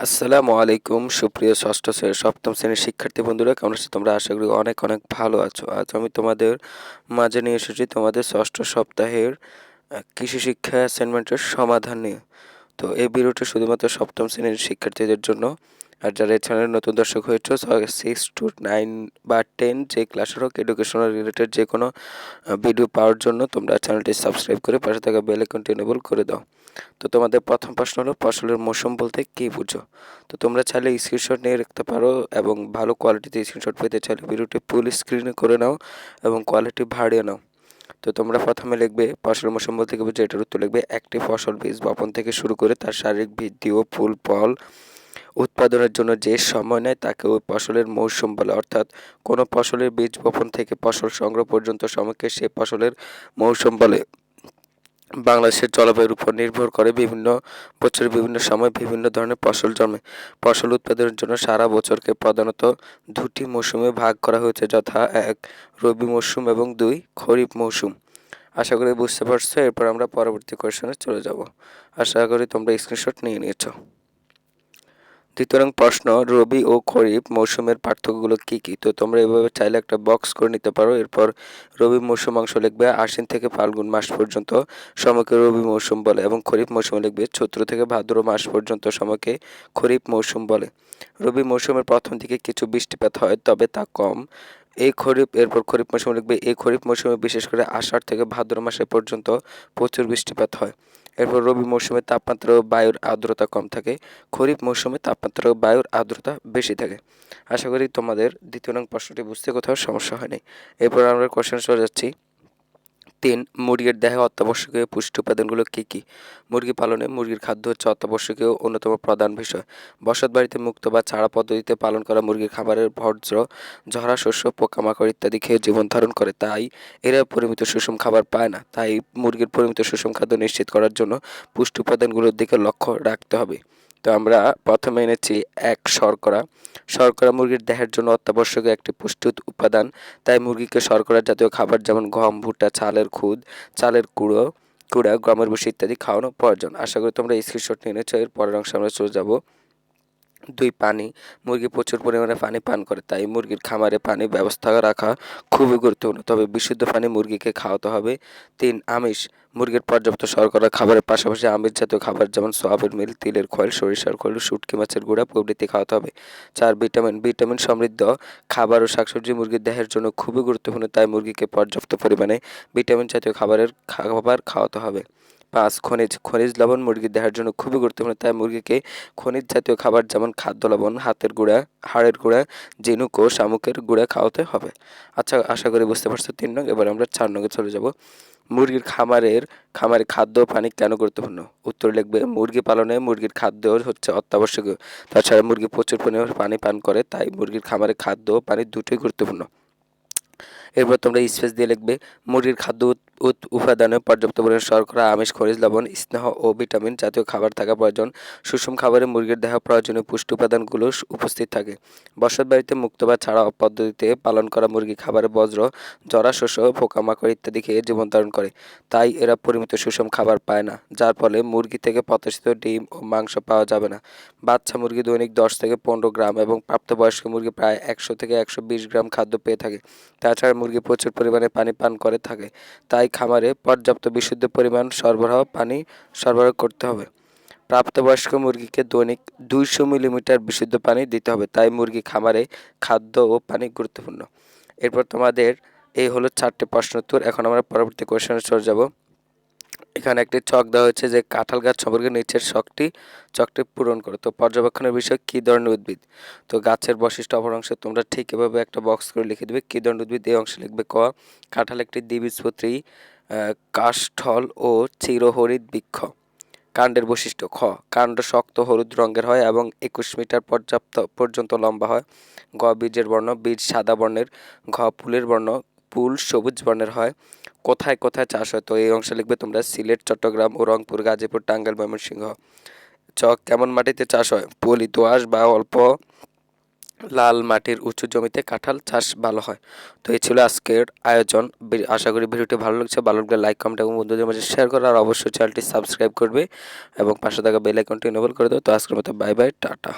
আসসালামু আলাইকুম সুপ্রিয় ষষ্ঠ সপ্তম শ্রেণীর শিক্ষার্থী বন্ধুরা, কেমন আছো তোমরা? আশা করি অনেক অনেক ভালো আছো। আজ আমি তোমাদের মাঝে নিয়ে এসেছি তোমাদের ষষ্ঠ সপ্তাহের কৃষি শিক্ষা অ্যাসাইনমেন্টের সমাধান নিয়ে। তো এই ভিডিওটি শুধুমাত্র সপ্তম শ্রেণীর শিক্ষার্থীদের জন্য। আর যারা এই চ্যানেলের নতুন দর্শক হয়েছে 6 to 9 বা 10 যে ক্লাসের হোক এডুকেশনাল রিলেটেড যে কোনো ভিডিও পাওয়ার জন্য তোমরা চ্যানেলটি সাবস্ক্রাইব করে পাশে থাকা বেল আইকনটি এনেবল করে দাও। তো তোমাদের প্রথম প্রশ্ন হলো ফসলের মৌসুম বলতে কী বুঝো? তো তোমরা চাইলে স্ক্রিনশট নিয়ে রাখতে পারো এবং ভালো কোয়ালিটিতে স্ক্রিনশট পেতে চাইলে ভিডিওটি ফুল স্ক্রিনে করে নাও এবং কোয়ালিটি বাড়িয়ে নাও। তো তোমরা প্রথমে লিখবে ফসলের মৌসুম বলতে কী বুঝো, এটার উত্তর লিখবে একটি ফসল বীজ বপন থেকে শুরু করে তার শারীরিক বৃদ্ধি ও ফুল ফল উৎপাদনের জন্য যে সময় নেয় তাকে ওই ফসলের মৌসুম বলে। অর্থাৎ কোনো ফসলের বীজ বপন থেকে ফসল সংগ্রহ পর্যন্ত সময়কে সে ফসলের মৌসুম বলে। বাংলাদেশের জলবায়ুর উপর নির্ভর করে বিভিন্ন বছরের বিভিন্ন সময় বিভিন্ন ধরনের ফসল জন্মে। ফসল উৎপাদনের জন্য সারা বছরকে প্রধানত দুটি মৌসুমে ভাগ করা হয়েছে, যথা ১ রবি মৌসুম এবং ২ খরিফ মৌসুম। আশা করি বুঝতে পারছো। এরপর আমরা পরবর্তী কোয়েশনে চলে যাব। আশা করি তোমরা স্ক্রিনশট নিয়ে নিয়েছো। দ্বিতীয় প্রশ্ন, রবি ও খরিফ মৌসুমের পার্থক্যগুলো কী কী? তো তোমরা এভাবে চাইলে একটা বক্স করে নিতে পারো। এরপর রবি মৌসুম অংশ লিখবে আশ্বিন থেকে ফাল্গুন মাস পর্যন্ত সময়কে রবি মৌসুম বলে এবং খরিফ মৌসুমে লিখবে চৈত্র থেকে ভাদ্র মাস পর্যন্ত সময়কে খরিফ মৌসুম বলে। রবি মৌসুমের প্রথম দিকে কিছু বৃষ্টিপাত হয়, তবে তা কম। এরপর খরিফ মৌসুমে লিখবে এই খরিফ মৌসুমে বিশেষ করে আষাঢ় থেকে ভাদ্র মাসে পর্যন্ত প্রচুর বৃষ্টিপাত হয়। এরপর রবি মৌসুমে তাপমাত্রা ও বায়ুর আর্দ্রতা কম থাকে। খরিফ মৌসুমে তাপমাত্রা ও বায়ুর আর্দ্রতা বেশি থাকে। আশা করি তোমাদের দ্বিতীয় নং প্রশ্নটি বুঝতে কোথাও সমস্যা হয়নি। এরপর আমরা কোশ্চেন চলে যাচ্ছি। ৩ মুরগির দেহে অত্যাবশ্যকীয় পুষ্টি উপাদানগুলো কী কী? মুরগি পালনে মুরগির খাদ্য হচ্ছে অত্যাবশ্যকীয় অন্যতম প্রধান বিষয়। বসত বাড়িতে মুক্ত বা ছাড়া পদ্ধতিতে পালন করা মুরগির খাবারের বর্জ্য ঝরা শস্য পোকামাকড় ইত্যাদি খেয়ে জীবন ধারণ করে, তাই এরা পরিমিত সুষম খাবার পায় না। তাই মুরগির পরিমিত সুষম খাদ্য নিশ্চিত করার জন্য পুষ্টি উপাদানগুলোর দিকে লক্ষ্য রাখতে হবে। তো আমরা প্রথমে এনেছি ১ শর্করা। শর্করা মুরগির দেহের জন্য অত্যাবশ্যকীয় একটি পুষ্টি উপাদান। তাই মুরগিকে শর্করা জাতীয় খাবার যেমন গম, ভুট্টা, চালের কুড়া, গমের ভুসি ইত্যাদি খাওয়ানো প্রয়োজন। আশা করি তোমরা স্ক্রিনশট নিয়ে নিচ্ছ। এর পরের অংশে আমরা চলে যাব। ২ পানি। মুরগি প্রচুর পরিমাণে পানি পান করে, তাই মুরগির খামারে পানির ব্যবস্থা রাখা খুবই গুরুত্বপূর্ণ, তবে বিশুদ্ধ পানি মুরগিকে খাওয়াতে হবে। ৩ আমিষ। মুরগির পর্যাপ্ত শর্করা খাবারের পাশাপাশি আমিষ জাতীয় খাবার যেমন সয়াবিন মিল, তিলের খৈল, সরিষার খৈল, শুটকি মাছের গুঁড়া প্রভৃতি খাওয়াতে হবে। ৪ ভিটামিন। ভিটামিন সমৃদ্ধ খাবার ও শাকসবজি মুরগির দেহের জন্য খুবই গুরুত্বপূর্ণ, তাই মুরগিকে পর্যাপ্ত পরিমাণে ভিটামিন জাতীয় খাবার খাওয়াতে হবে। ৫ খনিজ। খনিজ লবণ মুরগির দেহের জন্য খুবই গুরুত্বপূর্ণ, তাই মুরগিকে খনিজ জাতীয় খাবার যেমন খাদ্য লবণ, হাতের গুঁড়া, হাড়ের গুঁড়া, ঝিনুক ও শামুকের গুঁড়া খাওয়াতে হবে। আচ্ছা, আশা করি বুঝতে পারছো ৩ নং। এবার আমরা ৪ নংয়ে চলে যাব। মুরগির খামারে খাদ্য ও পানি কেন গুরুত্বপূর্ণ? উত্তর লিখবে মুরগি পালনে মুরগির খাদ্য হচ্ছে অত্যাবশ্যকীয়। তাছাড়া মুরগি প্রচুর পরিমাণে পানি পান করে, তাই মুরগির খামারে খাদ্য ও পানি দুটোই গুরুত্বপূর্ণ। এরপর তোমরা স্পেস দিয়ে লিখবে মুরগির খাদ্য উপাদানে পর্যাপ্ত পরিমাণে শর্করা, আমিষ, খনিজ লবণ, স্নেহ ও ভিটামিন জাতীয় খাবার থাকা প্রয়োজন। সুষম খাবারে মুরগির দেহে প্রয়োজনীয় পুষ্টি উপাদানগুলো উপস্থিত থাকে। বসত বাড়িতে মুক্ত বা ছাড়া পদ্ধতিতে পালন করা মুরগি খাবারে বজ্র, জরা শস্য, পোকামাকড় ইত্যাদি খেয়ে জীবন ধারণ করে, তাই এরা পরিমিত সুষম খাবার পায় না, যার ফলে মুরগি থেকে প্রত্যাশিত ডিম ও মাংস পাওয়া যাবে না। বাচ্চা মুরগি দৈনিক ১০ থেকে ১৫ গ্রাম এবং প্রাপ্তবয়স্ক মুরগি প্রায় ১০০ থেকে ১২০ গ্রাম খাদ্য পেয়ে থাকে। তাছাড়া মুরগি প্রচুর পরিমাণে পানি পান করে থাকে, তাই খামারে পর্যাপ্ত বিশুদ্ধ পরিমাণ পানি সরবরাহ করতে হবে। প্রাপ্তবয়স্ক মুরগিকে দৈনিক ২০০ মিলিমিটার বিশুদ্ধ পানি দিতে হবে, তাই মুরগি খামারে খাদ্য ও পানি গুরুত্বপূর্ণ। এরপর তোমাদের এই হলো ৪টি প্রশ্ন উত্তর। এখন আমরা পরবর্তী কোয়েশনে চলে যাব। এখানে একটি ছক দেওয়া হয়েছে যে কাঁঠাল গাছ সম্পর্কে নিচের ছকটি পূরণ করো। তো পর্যবেক্ষণের বিষয় কী ধরনের উদ্ভিদ? তো গাছের বৈশিষ্ট্য অপর অংশে তোমরা ঠিক এভাবে একটা বক্স করে লিখে দেবে কী ধরনের উদ্ভিদ। এই অংশে লিখবে ক কাঁঠাল একটি দ্বিবীজপত্রী কাষ্ঠল ও চিরহরিৎ বৃক্ষ। কাণ্ডের বৈশিষ্ট্য খ কাণ্ড শক্ত হলুদ রঙের হয় এবং ২১ মিটার পর্যন্ত লম্বা হয়। গ বীজের বর্ণ বীজ সাদা বর্ণের। ঘ ফুলের বর্ণ ফুল সবুজ বর্ণের হয়। কোথায় কোথায় চাষ হয়? তো এই অংশে লিখবে তোমরা সিলেট, চট্টগ্রাম ও রংপুর, গাজীপুর, টাঙ্গাইল, ময়মনসিংহ। চ কেমন মাটিতে চাষ হয়? পলি দোআঁশ বা অল্প লাল মাটির উঁচু জমিতে কাঁঠাল চাষ ভালো হয়। তো এই ছিল আজকের আয়োজন। আশা করি ভিডিওটি ভালো লাগছে। ভালো লাগলে লাইক, কমেন্ট এবং বন্ধুদের মাঝে শেয়ার করো। আর অবশ্যই চ্যানেলটি সাবস্ক্রাইব করবে এবং পাশে থাকা বেল আইকনটি এনেবল করে দাও। তো আজকের মতো বাই বাই, টাটা।